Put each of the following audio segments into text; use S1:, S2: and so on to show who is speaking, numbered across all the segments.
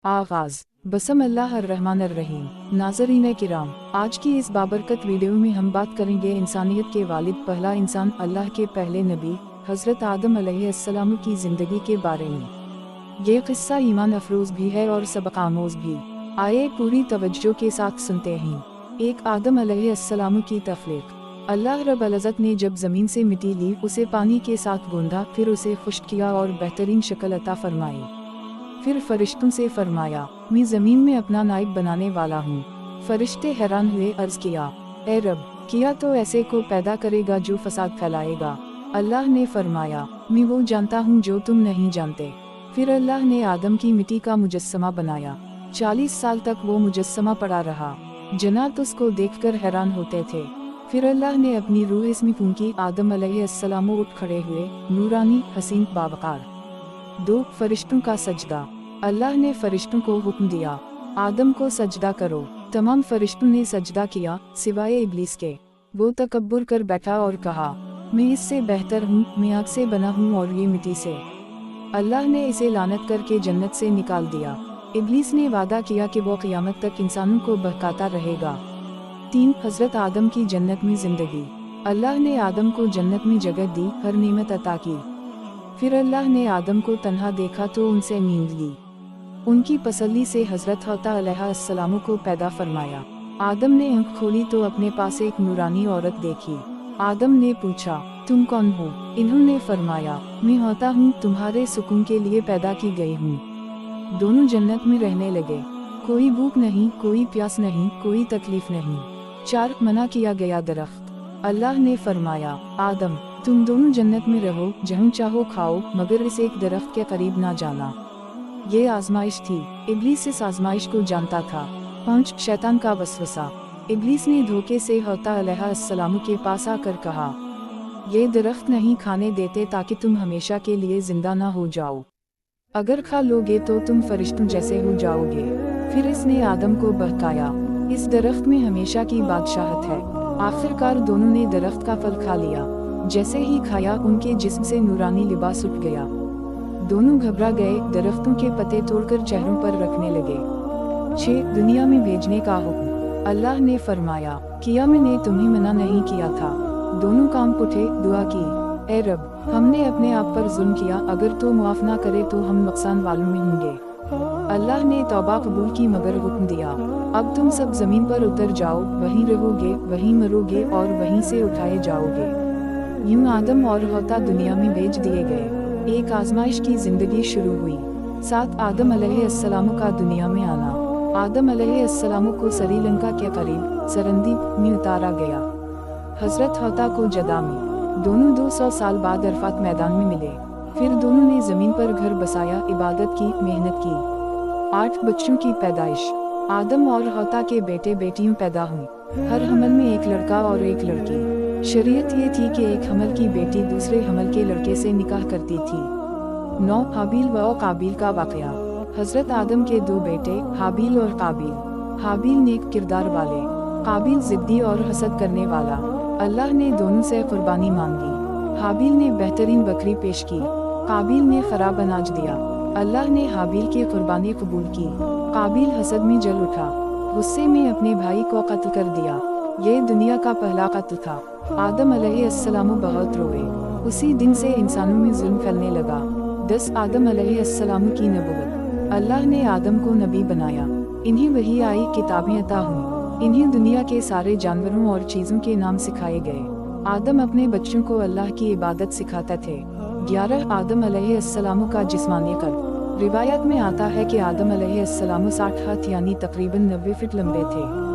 S1: आगाज बसम अल्लाह अर्रहमान अर्रहीम। नाज़रीन किराम, आज की इस बाबरकत वीडियो में हम बात करेंगे इंसानियत के वालिद, पहला इंसान, अल्लाह के पहले नबी हज़रत आदम अलैहिस्सलाम की ज़िंदगी के बारे में। ये क़िस्सा ईमान अफरोज़ भी है और सबक आमोज़ भी। आइए पूरी तवज्जो के साथ सुनते हैं। एक आदम अलैहिस्सलाम की तख्लीक़। अल्लाह रब अल-इज़्ज़त ने जब ज़मीन से मिट्टी ली, उसे पानी के साथ गूंधा, फिर उसे खुश्क किया और बेहतरीन शक्ल अता फरमाई। फिर फरिश्तों से फरमाया, मैं ज़मीन में अपना नाइब बनाने वाला हूँ। फरिश्ते हैरान हुए, अर्ज़ किया, ए रब, किया तो ऐसे को पैदा करेगा जो फसाद फैलाएगा। अल्लाह ने फरमाया, मैं वो जानता हूँ जो तुम नहीं जानते। फिर अल्लाह ने आदम की मिट्टी का मुजस्समा बनाया। 40 साल तक वो मुजस्समा पड़ा रहा। जन्नात उसको देखकर हैरान होते थे। फिर अल्लाह ने अपनी रूह इसमें फूंकी। आदम अलैहिस्सलाम उठ खड़े हुए, नूरानी, हसीन, बावकार। 2 फरिश्तों का सजदा। अल्लाह ने फरिश्तों को हुक्म दिया, आदम को सजदा करो। तमाम फरिश्तों ने सजदा किया, सिवाय इब्लीस के। वो तकब्बुर कर बैठा और कहा, मैं इससे बेहतर हूँ, मैं आग से बना हूँ और ये मिट्टी से। अल्लाह ने इसे लानत करके जन्नत से निकाल दिया। इब्लीस ने वादा किया कि वो क़यामत तक इंसानों को बहकाता रहेगा। 3 हज़रत आदम की जन्नत में ज़िंदगी। अल्लाह ने आदम को जन्नत में जगह दी, हर नेमत अता की। फिर अल्लाह ने आदम को तन्हा देखा तो उनसे नींद ली। उनकी तसल्ली से हज़रत हव्वा अलैहिस्सलाम को पैदा फरमाया। आदम ने आँख खोली तो अपने पास एक नूरानी औरत देखी। आदम ने पूछा, तुम कौन हो? इन्होंने फरमाया, मैं हव्वा हूँ, तुम्हारे सुकून के लिए पैदा की गई हूँ। दोनों जन्नत में रहने लगे। कोई भूख नहीं, कोई प्यास नहीं, कोई तकलीफ नहीं। 4 मना किया गया दरख्त। अल्लाह ने फरमाया, आदम, तुम दोनों जन्नत में रहो, जहाँ चाहो खाओ, मगर इस एक दरख्त के करीब ना जाना। ये आजमाइश थी। इब्लीस इस आजमाइश को जानता था। 5 शैतान का वसवसा। इब्लीस ने धोखे से हव्वा अलैहिस्सलाम के पास आकर कहा, ये दरख्त नहीं खाने देते ताकि तुम हमेशा के लिए जिंदा ना हो जाओ। अगर खा लोगे तो तुम फरिश्तों जैसे हो जाओगे। फिर इसने आदम को बहकाया, इस दरख्त में हमेशा की बादशाहत है। आखिरकार दोनों ने दरख्त का फल खा लिया। जैसे ही खाया, उनके जिस्म से नूरानी लिबास उठ गया। दोनों घबरा गए, दरख्तों के पत्ते तोड़कर चेहरों पर रखने लगे। 6 दुनिया में भेजने का हुक्म। अल्लाह ने फरमाया, किया मैंने तुम्हें मना नहीं किया था। दोनों कांप उठे, दुआ की, ए रब, हमने अपने आप पर जुल्म किया, अगर तो मुआफ ना करे तो हम नुकसान वालों में होंगे। अल्लाह ने तौबा कबूल की, मगर हुक्म दिया, अब तुम सब जमीन पर उतर जाओ, वहीं रहोगे, वहीं मरोगे और वहीं से उठाए जाओगे। यूं आदम और हव्वा दुनिया में भेज दिए गए। एक आजमाइश की जिंदगी शुरू हुई। 7 आदम अलैहिस्सलाम का दुनिया में आना। आदम अलैहिस्सलाम को श्रीलंका के करीब सरंदीप में उतारा गया। हज़रत हव्वा को जदा में। दोनों 200 साल बाद अरफात मैदान में मिले। फिर दोनों ने ज़मीन पर घर बसाया, इबादत की, मेहनत की। 8 बच्चों की पैदाइश। आदम और हव्वा के बेटे बेटियों पैदा हुई। हर हमल में एक लड़का और एक लड़की। शरीयत ये थी कि एक हमल की बेटी दूसरे हमल के लड़के से निकाह करती थी। 9 हाबील व काबील का वाक़या। हज़रत आदम के 2 बेटे, हाबील और काबील। हाबील नेक किरदार वाले, काबील ज़िद्दी और हसद करने वाला। अल्लाह ने दोनों से कुर्बानी मांगी। हाबील ने बेहतरीन बकरी पेश की, काबील ने खराब अनाज दिया। अल्लाह ने हाबील की कुर्बानी कबूल की। काबील हसद में जल उठा, गुस्से में अपने भाई को कत्ल कर दिया। ये दुनिया का पहला कत्ल था। आदम अलैहिस्सलाम बहुत रोए। उसी दिन से इंसानों में जुल्म फैलने लगा। 10 आदम अलैहिस्सलाम की नबुवत। अल्लाह ने आदम को नबी बनाया। इन्हीं वही आई, किताबें अता हुई। इन्हीं दुनिया के सारे जानवरों और चीज़ों के नाम सिखाए गए। आदम अपने बच्चों को अल्लाह की इबादत सिखाते थे। 11 आदम अलैहिस्सलाम का जिस्मानी कद। रिवायत में आता है कि आदम अलैहिस्सलाम 60 हाथ यानी तकरीबन 90 फीट लंबे थे।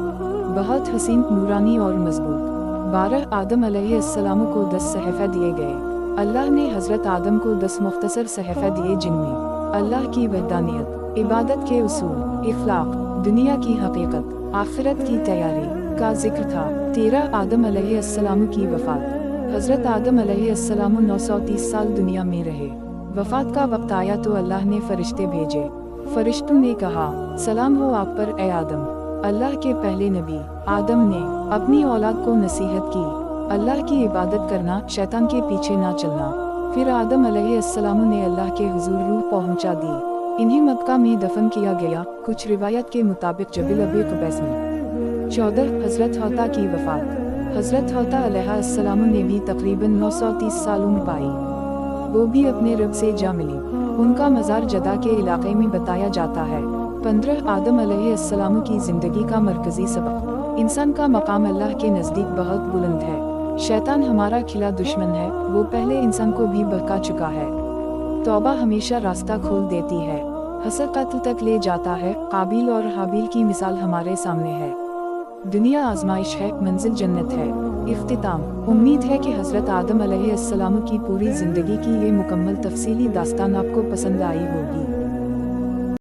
S1: बहुत हसीन, नूरानी और मजबूत। 12 आदम अलैहिस्सलाम को 10 सहफ़े दिए गए। अल्लाह ने हज़रत आदम को 10 मुख्तसर सहफ़े दिए, जिनमें अल्लाह की वहदानियत, इबादत के उसूल, इखलाक, दुनिया की हकीकत, आखिरत की तैयारी का जिक्र था। 13 आदम अलैहिस्सलाम की वफ़ात। हज़रत आदम अलैहिस्सलाम 930 साल दुनिया में रहे। वफ़ात का वक्त आया तो अल्लाह ने फरिश्ते भेजे। फरिश्तों ने कहा, सलाम हो आप पर, ए आदम। अल्लाह के पहले नबी। आदम ने अपनी औलाद को नसीहत की, अल्लाह की इबादत करना, शैतान के पीछे ना चलना। फिर आदम अलैहिस्सलाम ने अल्लाह के हुजूर रूह पहुंचा दी। इन्हें मक्का में दफन किया गया। कुछ रिवायत के मुताबिक जबल अबी कुबैस में। 14 हजरत हौता की वफात। हजरत हौता अलैहिस्सलाम ने भी तकरीबन 930 सालों में पाई। वो भी अपने रब से जा मिली। उनका मज़ार जदा के इलाके में बताया जाता है। 15 आदम अलैहिस्सलाम की ज़िंदगी का मरकज़ी सबक। इंसान का मकाम अल्लाह के नज़दीक बहुत बुलंद है। शैतान हमारा खिला दुश्मन है, वो पहले इंसान को भी बहका चुका है। तौबा हमेशा रास्ता खोल देती है, हसद कत्ल तक ले जाता है। काबिल और हाबिल की मिसाल हमारे सामने है। दुनिया आजमाइश है, मंजिल जन्नत है। इख्तिताम। उम्मीद है कि हज़रत आदम अलैहिस्सलाम की पूरी ज़िंदगी की ये मुकम्मल तफसीली दास्तान आपको पसंद आई होगी।